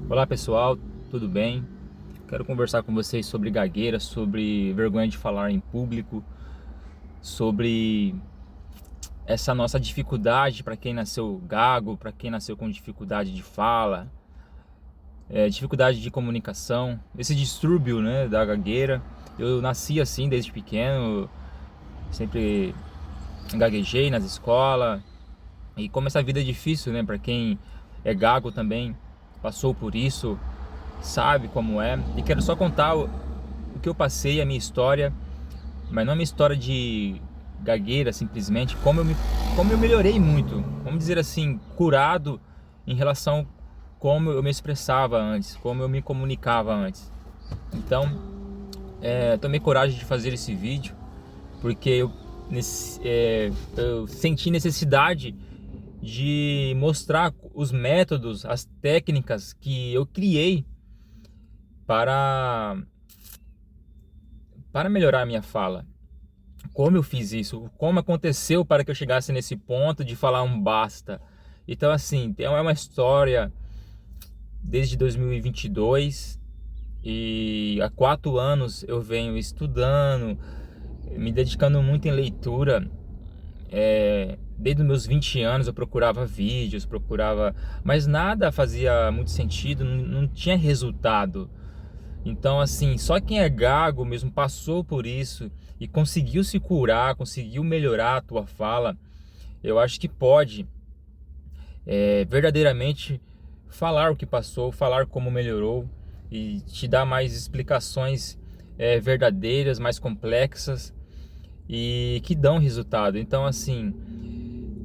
Olá pessoal, tudo bem? Quero conversar com vocês sobre gagueira, sobre vergonha de falar em público, sobre essa nossa dificuldade para quem nasceu gago, para quem nasceu com dificuldade de fala, dificuldade de comunicação, esse distúrbio, né, da gagueira. Eu nasci assim desde pequeno, sempre gaguejei nas escolas e como essa vida é difícil, né, para quem é gago também passou por isso, sabe como é. E quero só contar o que eu passei, a minha história, mas não a minha história de gagueira simplesmente, como eu melhorei muito, vamos dizer assim, curado em relação como eu me expressava antes, como eu me comunicava antes. Então, tomei coragem de fazer esse vídeo porque eu senti necessidade de mostrar os métodos, as técnicas que eu criei para melhorar a minha fala. Como eu fiz isso? Como aconteceu para que eu chegasse nesse ponto de falar um basta? Então, assim, é uma história desde 2022 e há 4 anos eu venho estudando, me dedicando muito em leitura. Desde os meus 20 anos eu procurava vídeos, mas nada fazia muito sentido, não tinha resultado. Então, assim, só quem é gago mesmo passou por isso e conseguiu se curar, conseguiu melhorar a tua fala, eu acho que pode verdadeiramente falar o que passou, falar como melhorou e te dar mais explicações verdadeiras, mais complexas e que dão resultado. Então, assim,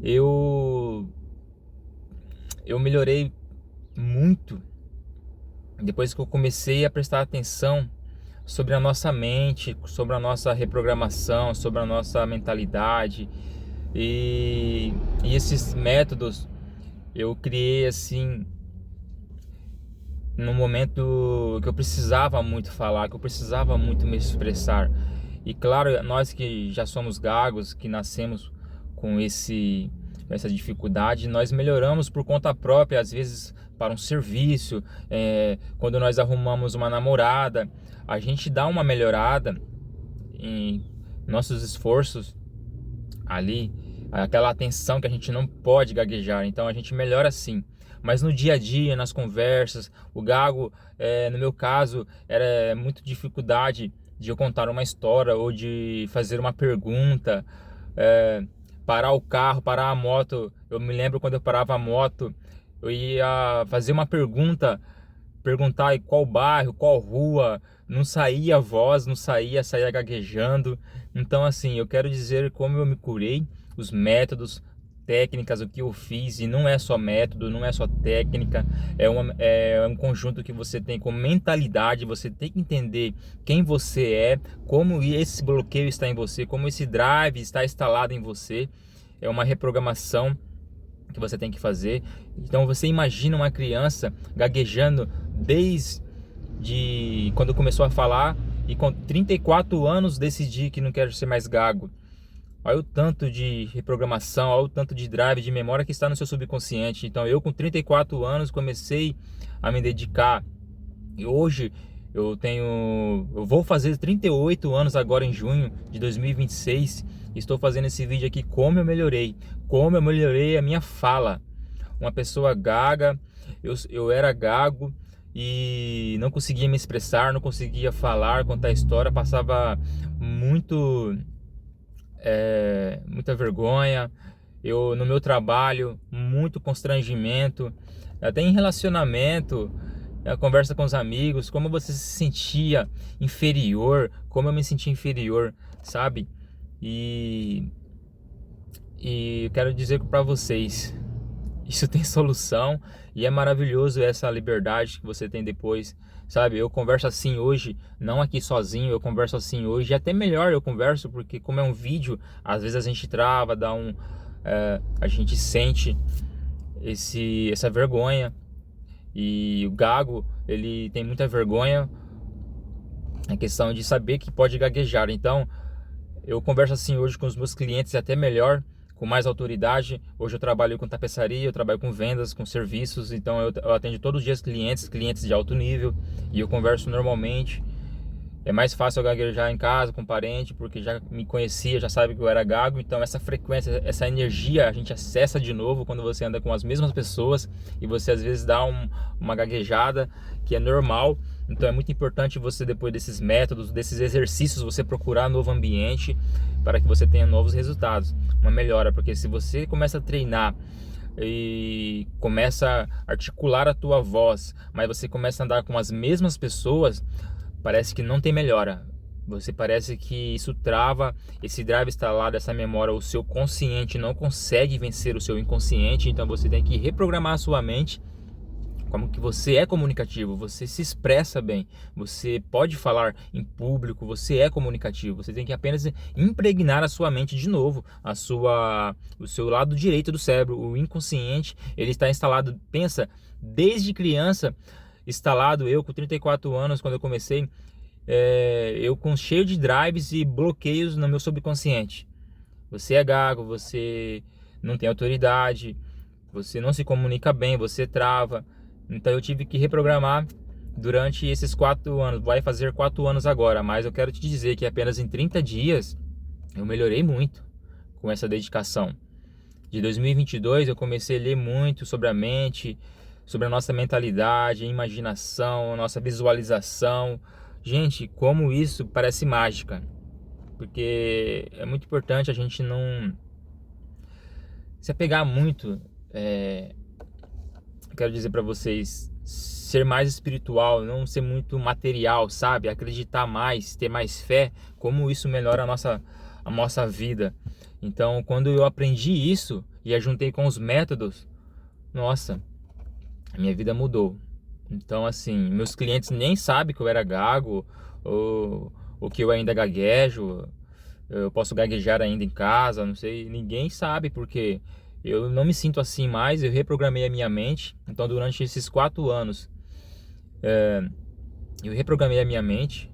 eu eu melhorei muito depois que eu comecei a prestar atenção sobre a nossa mente, sobre a nossa reprogramação, sobre a nossa mentalidade e esses métodos eu criei assim no momento que eu precisava muito falar, que eu precisava muito me expressar. E claro, nós que já somos gagos, que nascemos com essa dificuldade, nós melhoramos por conta própria, às vezes para um serviço, quando nós arrumamos uma namorada, a gente dá uma melhorada em nossos esforços ali, aquela atenção que a gente não pode gaguejar, então a gente melhora assim. Mas no dia a dia, nas conversas, o gago, no meu caso, era muito dificuldade de eu contar uma história ou de fazer uma pergunta, parar o carro, parar a moto. Eu me lembro quando eu parava a moto, eu ia fazer uma pergunta, perguntar em qual bairro, qual rua, não saía a voz, não saía, saía gaguejando. Então, assim, eu quero dizer como eu me curei, os métodos, técnicas, o que eu fiz, e não é só método, não é só técnica, é um conjunto que você tem com mentalidade, você tem que entender quem você é, como esse bloqueio está em você, como esse drive está instalado em você, é uma reprogramação que você tem que fazer. Então você imagina uma criança gaguejando desde quando começou a falar e com 34 anos decidi que não quero ser mais gago. Olha o tanto de reprogramação, olha o tanto de drive, de memória que está no seu subconsciente. Então eu com 34 anos comecei a me dedicar e hoje eu vou fazer 38 anos agora em junho de 2026. Estou fazendo esse vídeo aqui como eu melhorei a minha fala. Uma pessoa gaga, eu era gago e não conseguia me expressar, não conseguia falar, contar história, passava muita vergonha. Eu no meu trabalho, muito constrangimento, até em relacionamento, a conversa com os amigos, como você se sentia inferior, como eu me sentia inferior, sabe? E, e eu quero dizer para vocês, isso tem solução e é maravilhoso essa liberdade que você tem depois, sabe? Eu converso assim hoje, não aqui sozinho, eu converso assim hoje, e até melhor eu converso, porque como é um vídeo, às vezes a gente trava, a gente sente essa vergonha, e o gago, ele tem muita vergonha na questão de saber que pode gaguejar. Então eu converso assim hoje com os meus clientes, até melhor com mais autoridade. Hoje eu trabalho com tapeçaria, eu trabalho com vendas, com serviços, então eu atendo todos os dias clientes de alto nível, e eu converso normalmente. É mais fácil eu gaguejar em casa com parente, porque já me conhecia, já sabe que eu era gago. Então essa frequência, essa energia a gente acessa de novo quando você anda com as mesmas pessoas e você às vezes dá uma gaguejada, que é normal. Então é muito importante você, depois desses métodos, desses exercícios, você procurar novo ambiente para que você tenha novos resultados, uma melhora. Porque se você começa a treinar e começa a articular a tua voz, mas você começa a andar com as mesmas pessoas, parece que não tem melhora. Você parece que isso trava, esse drive instalado, essa memória, o seu consciente não consegue vencer o seu inconsciente. Então você tem que reprogramar a sua mente, como que você é comunicativo, você se expressa bem, você pode falar em público, você é comunicativo. Você tem que apenas impregnar a sua mente de novo, o seu lado direito do cérebro, o inconsciente, ele está instalado, pensa, desde criança, instalado. Eu com 34 anos, quando eu comecei, eu com cheio de drives e bloqueios no meu subconsciente. Você é gago, você não tem autoridade, você não se comunica bem, você trava. Então eu tive que reprogramar durante esses 4 anos. Vai fazer 4 anos agora, mas eu quero te dizer que apenas em 30 dias eu melhorei muito com essa dedicação. De 2022 eu comecei a ler muito sobre a mente, sobre a nossa mentalidade, a imaginação, a nossa visualização. Gente, como isso parece mágica. Porque é muito importante a gente não se apegar muito. Quero dizer para vocês, ser mais espiritual, não ser muito material, sabe? Acreditar mais, ter mais fé, como isso melhora a nossa vida. Então, quando eu aprendi isso e a juntei com os métodos, nossa, a minha vida mudou. Então, assim, meus clientes nem sabem que eu era gago, ou que eu ainda gaguejo, eu posso gaguejar ainda em casa, não sei, ninguém sabe, porque eu não me sinto assim mais, eu reprogramei a minha mente. Então, durante esses 4 anos, eu reprogramei a minha mente,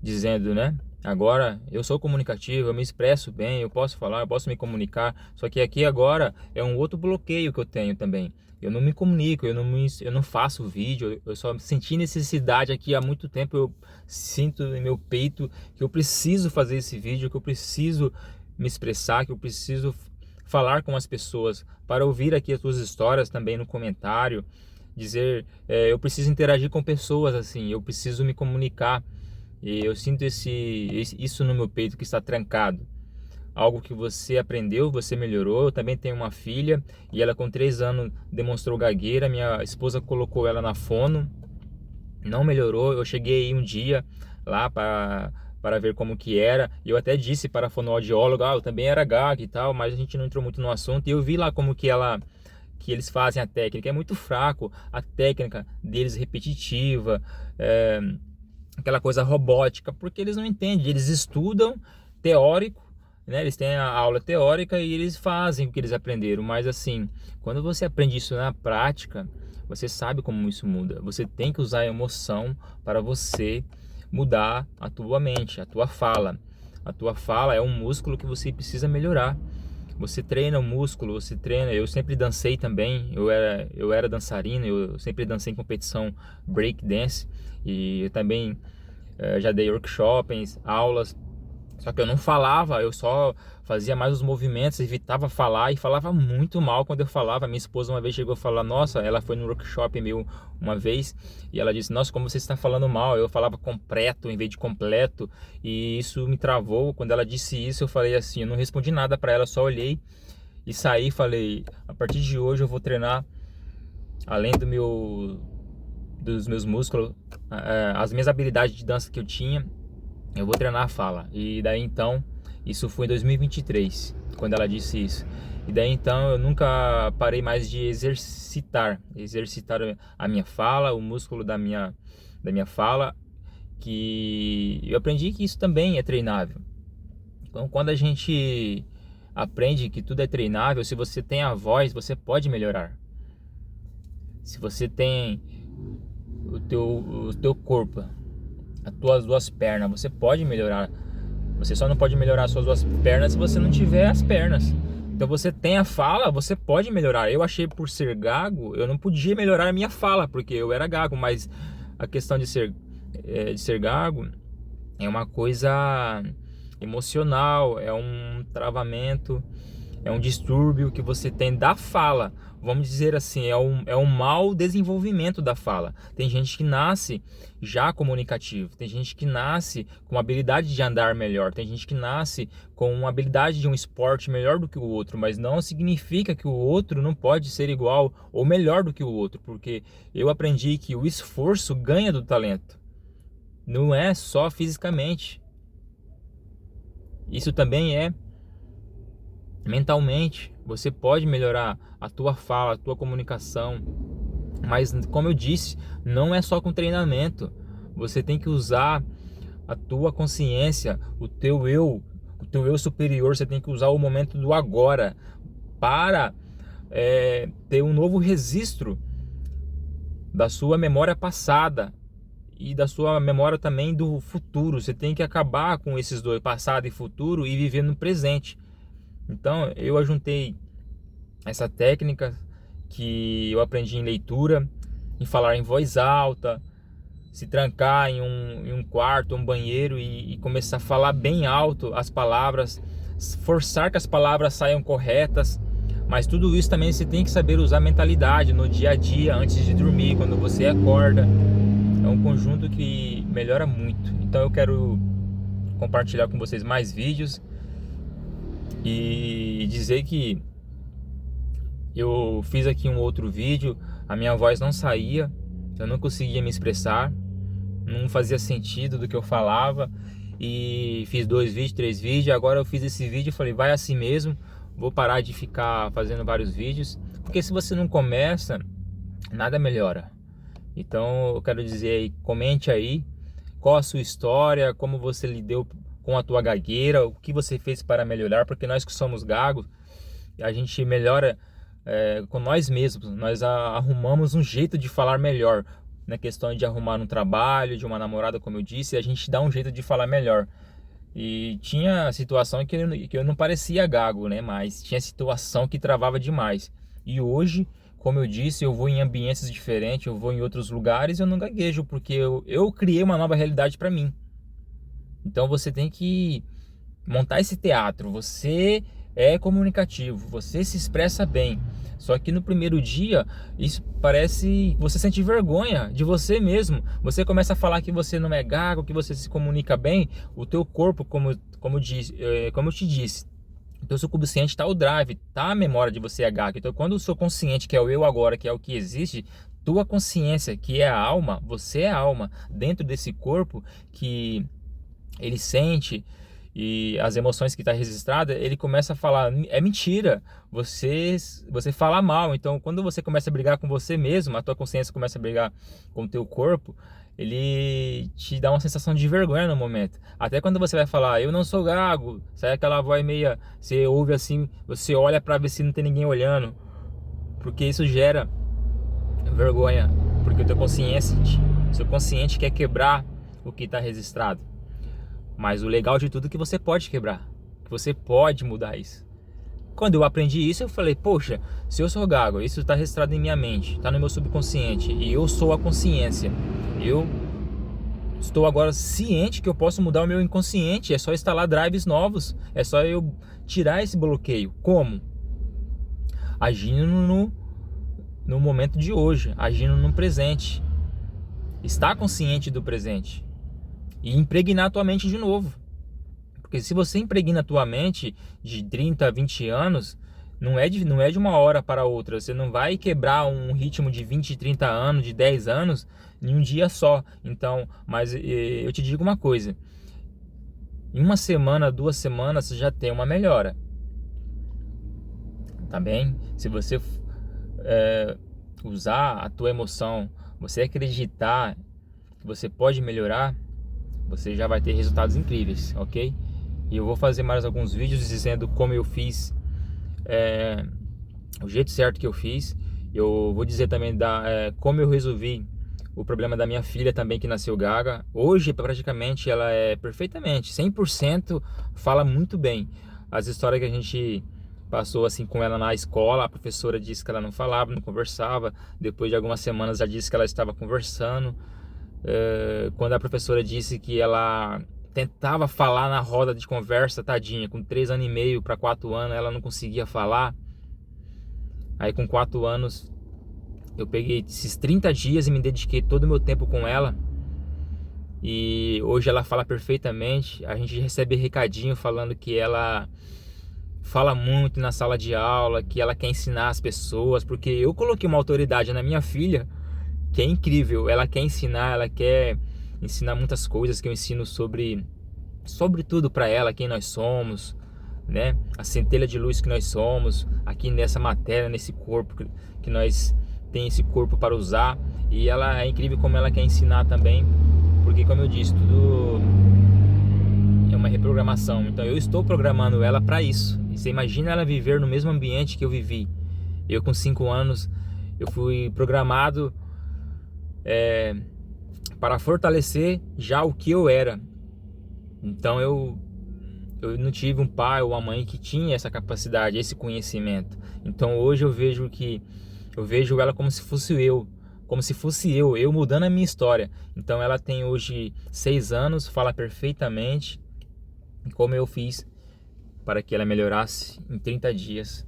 dizendo, né? Agora eu sou comunicativo, eu me expresso bem, eu posso falar, eu posso me comunicar. Só que aqui agora é um outro bloqueio que eu tenho também. Eu não me comunico, eu não faço vídeo. Eu só senti necessidade aqui há muito tempo. Eu sinto em meu peito que eu preciso fazer esse vídeo, que eu preciso me expressar, que eu preciso falar com as pessoas, para ouvir aqui as suas histórias também no comentário, dizer, eu preciso interagir com pessoas, assim, eu preciso me comunicar. E eu sinto isso no meu peito que está trancado. Algo que você aprendeu, você melhorou. Eu também tenho uma filha e ela com 3 anos demonstrou gagueira. Minha esposa colocou ela na fono, não melhorou. Eu cheguei aí um dia lá para ver como que era. E eu até disse para a fonoaudióloga, eu também era gago e tal, mas a gente não entrou muito no assunto. E eu vi lá como que eles fazem a técnica. É muito fraco a técnica deles, repetitiva, aquela coisa robótica, porque eles não entendem. Eles estudam teórico, né? Eles têm a aula teórica e eles fazem o que eles aprenderam, mas assim, quando você aprende isso na prática, você sabe como isso muda. Você tem que usar a emoção para você mudar a tua mente, a tua fala. A tua fala é um músculo que você precisa melhorar. Você treina o músculo, você treina. Eu sempre dancei também, eu era dançarino, eu sempre dancei em competição break dance, e eu também já dei workshops, aulas. Só que eu não falava, eu só fazia mais os movimentos, evitava falar, e falava muito mal quando eu falava. Minha esposa uma vez chegou a falar, nossa, ela foi no workshop meu uma vez, e ela disse, nossa, como você está falando mal. Eu falava completo em vez de completo, e isso me travou. Quando ela disse isso, eu falei assim, eu não respondi nada para ela, só olhei e saí. Falei, a partir de hoje eu vou treinar, além dos meus músculos, as minhas habilidades de dança que eu tinha, eu vou treinar a fala. E daí então, isso foi em 2023, quando ela disse isso. E daí então eu nunca parei mais de exercitar a minha fala, o músculo da minha fala, que eu aprendi que isso também é treinável. Então, quando a gente aprende que tudo é treinável, se você tem a voz, você pode melhorar. Se você tem o teu corpo, as tuas 2 pernas, você pode melhorar. Você só não pode melhorar suas duas pernas se você não tiver as pernas. Então você tem a fala, você pode melhorar. Eu achei por ser gago, eu não podia melhorar a minha fala, porque eu era gago, mas a questão de ser gago é uma coisa emocional, é um travamento, é um distúrbio que você tem da fala. Vamos dizer assim, é um mau desenvolvimento da fala. Tem gente que nasce já comunicativo, tem gente que nasce com a habilidade de andar melhor, tem gente que nasce com uma habilidade de um esporte melhor do que o outro, mas não significa que o outro não pode ser igual ou melhor do que o outro, porque eu aprendi que o esforço ganha do talento, não é só fisicamente. Isso também é mentalmente. Você pode melhorar a tua fala, a tua comunicação, mas como eu disse, não é só com treinamento. Você tem que usar a tua consciência, o teu eu superior. Você tem que usar o momento do agora para ter um novo registro da sua memória passada e da sua memória também do futuro. Você tem que acabar com esses dois, passado e futuro, e viver no presente. Então eu ajuntei essa técnica que eu aprendi em leitura, em falar em voz alta, se trancar em um quarto, um banheiro e começar a falar bem alto as palavras, forçar que as palavras saiam corretas. Mas tudo isso também você tem que saber usar mentalidade no dia a dia, antes de dormir, quando você acorda. É um conjunto que melhora muito. Então eu quero compartilhar com vocês mais vídeos e dizer que eu fiz aqui um outro vídeo, a minha voz não saía, eu não conseguia me expressar, não fazia sentido do que eu falava, e fiz 2 vídeos, 3 vídeos. Agora eu fiz esse vídeo e falei, vai assim mesmo, vou parar de ficar fazendo vários vídeos, porque se você não começa, nada melhora. Então eu quero dizer aí, comente aí qual a sua história, como você lidou com a tua gagueira, o que você fez para melhorar, porque nós que somos gagos, a gente melhora com nós mesmos. Nós arrumamos um jeito de falar melhor, na questão de arrumar um trabalho, de uma namorada, como eu disse, a gente dá um jeito de falar melhor. E tinha situação que eu não parecia gago, né? Mas tinha situação que travava demais. E hoje, como eu disse, eu vou em ambientes diferentes, eu vou em outros lugares e eu não gaguejo, porque eu criei uma nova realidade para mim. Então você tem que montar esse teatro. Você é comunicativo, você se expressa bem. Só que no primeiro dia, isso parece que você sente vergonha de você mesmo. Você começa a falar que você não é gago, que você se comunica bem. O teu corpo, como eu te disse, o teu subconsciente está o drive, tá a memória de você é gago. Então quando o seu consciente, que é o eu agora, que é o que existe, tua consciência, que é a alma, você é a alma dentro desse corpo que ele sente e as emoções que está registrada, ele começa a falar, é mentira, você fala mal. Então quando você começa a brigar com você mesmo, a tua consciência começa a brigar com o teu corpo, ele te dá uma sensação de vergonha no momento. Até quando você vai falar, eu não sou gago, sai aquela voz meia, você ouve assim, você olha para ver se não tem ninguém olhando, porque isso gera vergonha, porque o seu consciente quer quebrar o que está registrado. Mas o legal de tudo é que você pode quebrar, que você pode mudar isso. Quando eu aprendi isso, eu falei, poxa, se eu sou gago, isso está registrado em minha mente, está no meu subconsciente, e eu sou a consciência. Eu estou agora ciente que eu posso mudar o meu inconsciente, é só instalar drives novos, é só eu tirar esse bloqueio. Como? Agindo no momento de hoje, agindo no presente. Estar consciente do presente. E impregnar a tua mente de novo. Porque se você impregna a tua mente de 30 a 20 anos, não é de uma hora para outra. Você não vai quebrar um ritmo de 20, 30 anos, de 10 anos, em um dia só. Então, mas eu te digo uma coisa. Em 1 semana, 2 semanas, você já tem uma melhora. Tá bem? Se você usar a tua emoção, você acreditar que você pode melhorar, você já vai ter resultados incríveis, ok? E eu vou fazer mais alguns vídeos dizendo como eu fiz, o jeito certo que eu fiz. Eu vou dizer também como eu resolvi o problema da minha filha também, que nasceu gaga. Hoje, praticamente, ela é perfeitamente, 100%, fala muito bem. As histórias que a gente passou assim com ela na escola, a professora disse que ela não falava, não conversava. Depois de algumas semanas, já disse que ela estava conversando. Quando a professora disse que ela tentava falar na roda de conversa, tadinha, com 3 anos e meio para 4 anos, ela não conseguia falar. Aí com 4 anos eu peguei esses 30 dias e me dediquei todo o meu tempo com ela. E hoje ela fala perfeitamente. A gente recebe recadinho falando que ela fala muito na sala de aula, que ela quer ensinar as pessoas, porque eu coloquei uma autoridade na minha filha que é incrível. Ela quer ensinar, ela quer ensinar muitas coisas que eu ensino sobre tudo para ela, quem nós somos, né? A centelha de luz que nós somos, aqui nessa matéria, nesse corpo que nós tem esse corpo para usar. E ela é incrível como ela quer ensinar também, porque como eu disse, tudo é uma reprogramação. Então eu estou programando ela para isso. E você imagina ela viver no mesmo ambiente que eu vivi. Eu com 5 anos, eu fui programado para fortalecer já o que eu era. Então eu não tive um pai ou uma mãe que tinha essa capacidade, esse conhecimento. Então hoje eu vejo ela como se fosse eu mudando a minha história. Então ela tem hoje 6 anos, fala perfeitamente, como eu fiz para que ela melhorasse em 30 dias.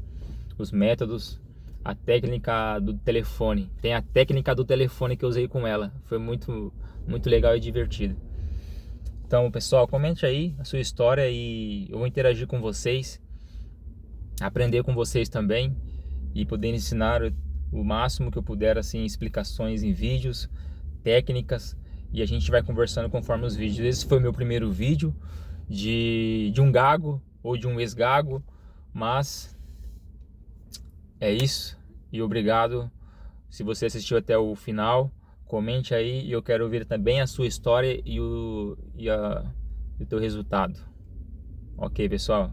Os métodos, a técnica do telefone. Tem a técnica do telefone que eu usei com ela. Foi muito, muito legal e divertido. Então, pessoal, comente aí a sua história e eu vou interagir com vocês, aprender com vocês também e poder ensinar o máximo que eu puder, assim, explicações em vídeos, técnicas, e a gente vai conversando conforme os vídeos. Esse foi o meu primeiro vídeo de um gago ou de um ex-gago, mas é isso e obrigado. Se você assistiu até o final, comente aí e eu quero ouvir também a sua história e o teu resultado. Ok, pessoal?